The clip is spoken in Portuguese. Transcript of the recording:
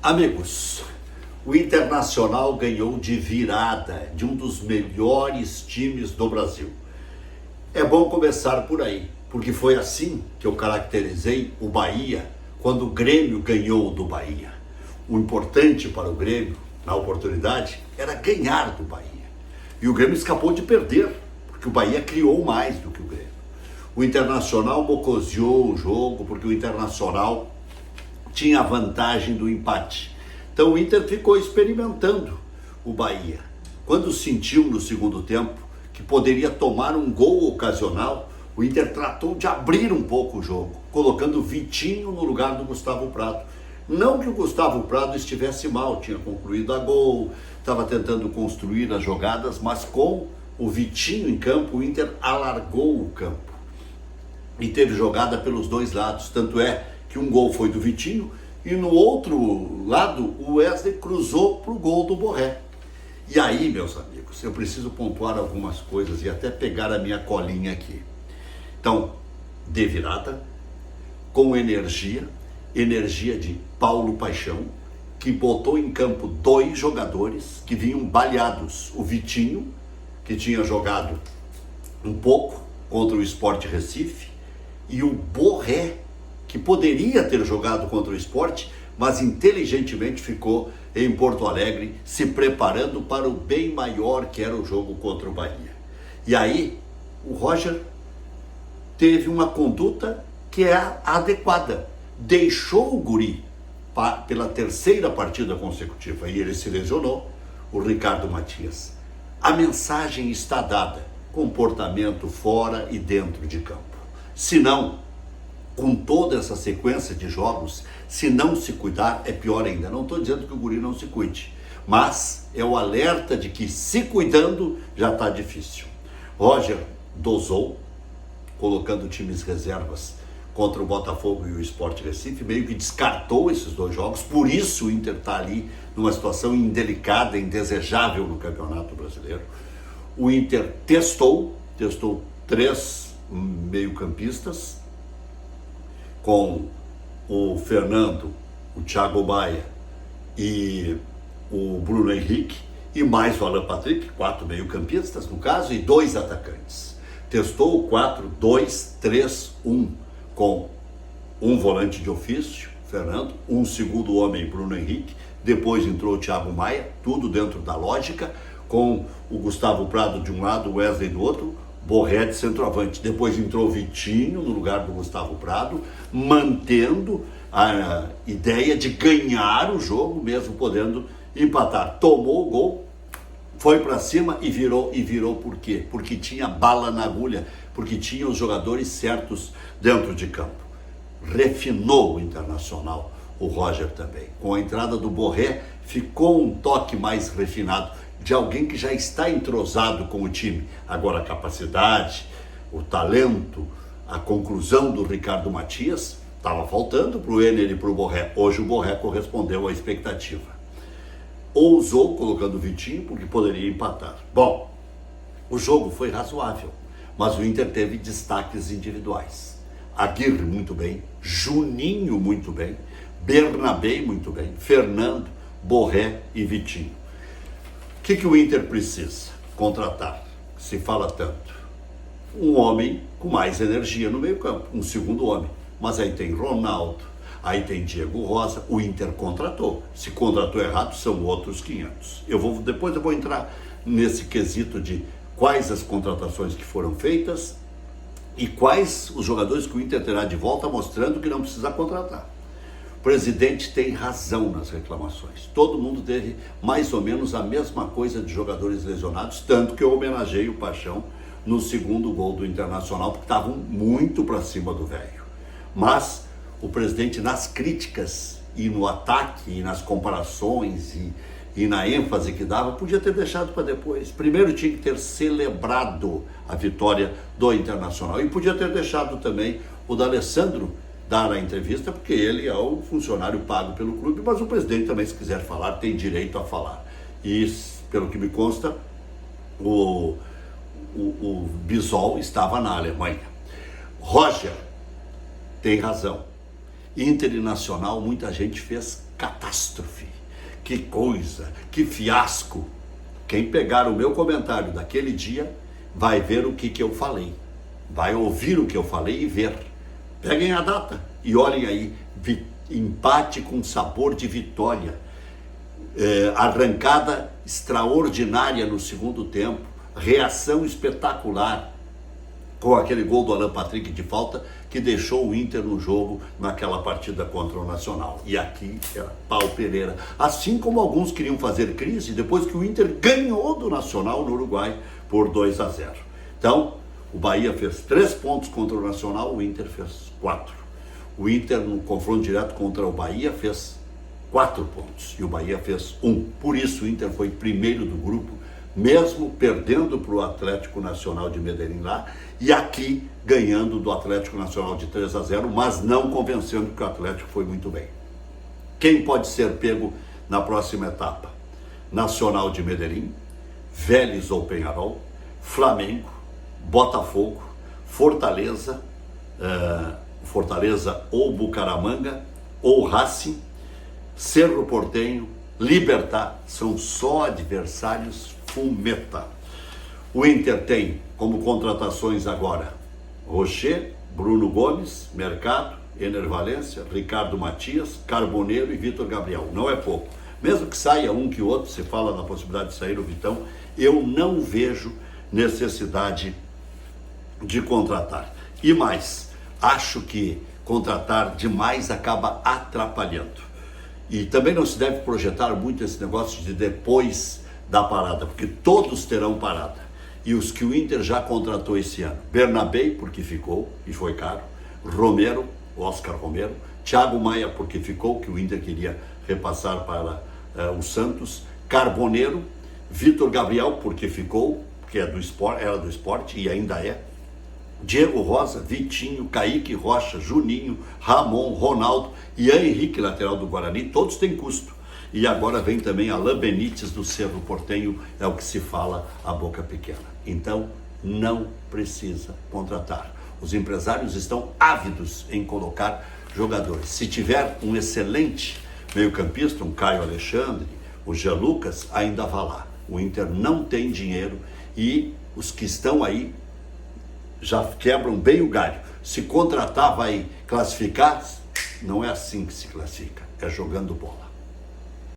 Amigos, o Internacional ganhou de virada de um dos melhores times do Brasil. É bom começar por aí, porque foi assim que eu caracterizei o Bahia quando o Grêmio ganhou do Bahia. O importante para o Grêmio, na oportunidade, era ganhar do Bahia. E o Grêmio escapou de perder, porque o Bahia criou mais do que o Grêmio. O Internacional mocoseou o jogo, porque o Internacional tinha a vantagem do empate. Então o Inter ficou experimentando o Bahia. Quando sentiu no segundo tempo que poderia tomar um gol ocasional, o Inter tratou de abrir um pouco o jogo, colocando o Vitinho no lugar do Gustavo Prado. Não que o Gustavo Prado estivesse mal, tinha concluído a gol, estava tentando construir as jogadas, mas com o Vitinho em campo, o Inter alargou o campo. E teve jogada pelos dois lados, tanto é que um gol foi do Vitinho e no outro lado o Wesley cruzou para o gol do Borré. E aí, meus amigos, eu preciso pontuar algumas coisas e até pegar a minha colinha aqui. Então, de virada, com energia de Paulo Paixão, que botou em campo dois jogadores que vinham baleados. O Vitinho, que tinha jogado um pouco contra o Sport Recife, e o Borré, que poderia ter jogado contra o Sport, mas inteligentemente ficou em Porto Alegre, se preparando para o bem maior que era o jogo contra o Bahia. E aí, o Roger teve uma conduta que é adequada. Deixou o guri pela terceira partida consecutiva e ele se lesionou, o Ricardo Matias. A mensagem está dada: comportamento fora e dentro de campo. Se não, com toda essa sequência de jogos, se não se cuidar, é pior ainda. Não estou dizendo que o guri não se cuide, mas é o alerta de que se cuidando já está difícil. Roger dosou, colocando times reservas contra o Botafogo e o Sport Recife, meio que descartou esses dois jogos, por isso o Inter está ali numa situação indelicada, indesejável no Campeonato Brasileiro. O Inter testou três meio-campistas, com o Fernando, o Thiago Maia e o Bruno Henrique, e mais o Alan Patrick, 4 meio-campistas no caso, e 2 atacantes. Testou o 4-2-3-1, com um volante de ofício, Fernando, um segundo homem, Bruno Henrique, depois entrou o Thiago Maia, tudo dentro da lógica, com o Gustavo Prado de um lado, o Wesley do outro, Borré de centroavante. Depois entrou o Vitinho no lugar do Gustavo Prado, mantendo a ideia de ganhar o jogo, mesmo podendo empatar. Tomou o gol, foi para cima e virou. E virou por quê? Porque tinha bala na agulha, porque tinha os jogadores certos dentro de campo. Refinou o Internacional, o Roger também. Com a entrada do Borré, ficou um toque mais refinado, de alguém que já está entrosado com o time. Agora a capacidade, o talento, a conclusão do Ricardo Matias estava faltando para o Ener e para o Borré. Hoje o Borré correspondeu à expectativa. Ousou colocando o Vitinho porque poderia empatar. Bom, o jogo foi razoável, mas o Inter teve destaques individuais. Aguirre muito bem, Juninho muito bem, Bernabé muito bem, Fernando, Borré e Vitinho. O que o Inter precisa contratar? Se fala tanto. Um homem com mais energia no meio campo, um segundo homem. Mas aí tem Ronaldo, aí tem Diego Rosa, o Inter contratou. Se contratou errado, são outros 500. Depois eu vou entrar nesse quesito de quais as contratações que foram feitas e quais os jogadores que o Inter terá de volta, mostrando que não precisa contratar. O presidente tem razão nas reclamações. Todo mundo teve mais ou menos a mesma coisa de jogadores lesionados, tanto que eu homenageei o Paixão no segundo gol do Internacional, porque estavam muito para cima do velho. Mas o presidente, nas críticas e no ataque e nas comparações e na ênfase que dava, podia ter deixado para depois. Primeiro tinha que ter celebrado a vitória do Internacional e podia ter deixado também o D'Alessandro dar a entrevista, porque ele é o funcionário pago pelo clube, mas o presidente também, se quiser falar, tem direito a falar. E, pelo que me consta, o Bisol estava na Alemanha. Roger tem razão. Inter e Nacional, muita gente fez catástrofe. Que coisa, que fiasco. Quem pegar o meu comentário daquele dia vai ver o que eu falei. Vai ouvir o que eu falei e ver. Peguem a data e olhem aí. Empate com sabor de vitória. Arrancada extraordinária no segundo tempo. Reação espetacular com aquele gol do Alan Patrick de falta que deixou o Inter no jogo naquela partida contra o Nacional. E aqui era pau Pereira. Assim como alguns queriam fazer crise depois que o Inter ganhou do Nacional no Uruguai por 2-0. Então, o Bahia fez 3 pontos contra o Nacional, o Inter fez 4. O Inter, no confronto direto contra o Bahia, fez 4 pontos e o Bahia fez 1. Por isso o Inter foi primeiro do grupo, mesmo perdendo para o Atlético Nacional de Medellín lá, e aqui ganhando do Atlético Nacional de 3-0, mas não convencendo, que o Atlético foi muito bem. Quem pode ser pego na próxima etapa? Nacional de Medellín, Vélez ou Peñarol, Flamengo, Botafogo, Fortaleza ou Bucaramanga, ou Racing, Cerro Porteño, Libertad, são só adversários fumeta. O Inter tem como contratações agora Rocher, Bruno Gomes, Mercado, Ener Valencia, Ricardo Matias, Carboneiro e Vitor Gabriel. Não é pouco. Mesmo que saia um que outro, se fala na possibilidade de sair o Vitão, eu não vejo necessidade de contratar. E mais, acho que contratar demais acaba atrapalhando. E também não se deve projetar muito esse negócio de depois da parada, porque todos terão parada. E os que o Inter já contratou esse ano: Bernabé, porque ficou e foi caro; Romero, Oscar Romero; Thiago Maia, porque ficou, que o Inter queria repassar para o Santos; Carboneiro; Vitor Gabriel, porque ficou, que era do Sport e ainda é; Diego Rosa, Vitinho, Kaique Rocha, Juninho, Ramon, Ronaldo e Henrique, lateral do Guarani. Todos têm custo. E agora vem também Alain Benítez do Cerro Porteño, é o que se fala a boca pequena. Então, não precisa contratar. Os empresários estão ávidos em colocar jogadores. Se tiver um excelente meio-campista, um Caio Alexandre, o Jean Lucas, ainda vá lá. O Inter não tem dinheiro e os que estão aí já quebram bem o galho. Se contratar, vai classificar? Não é assim que se classifica, é jogando bola.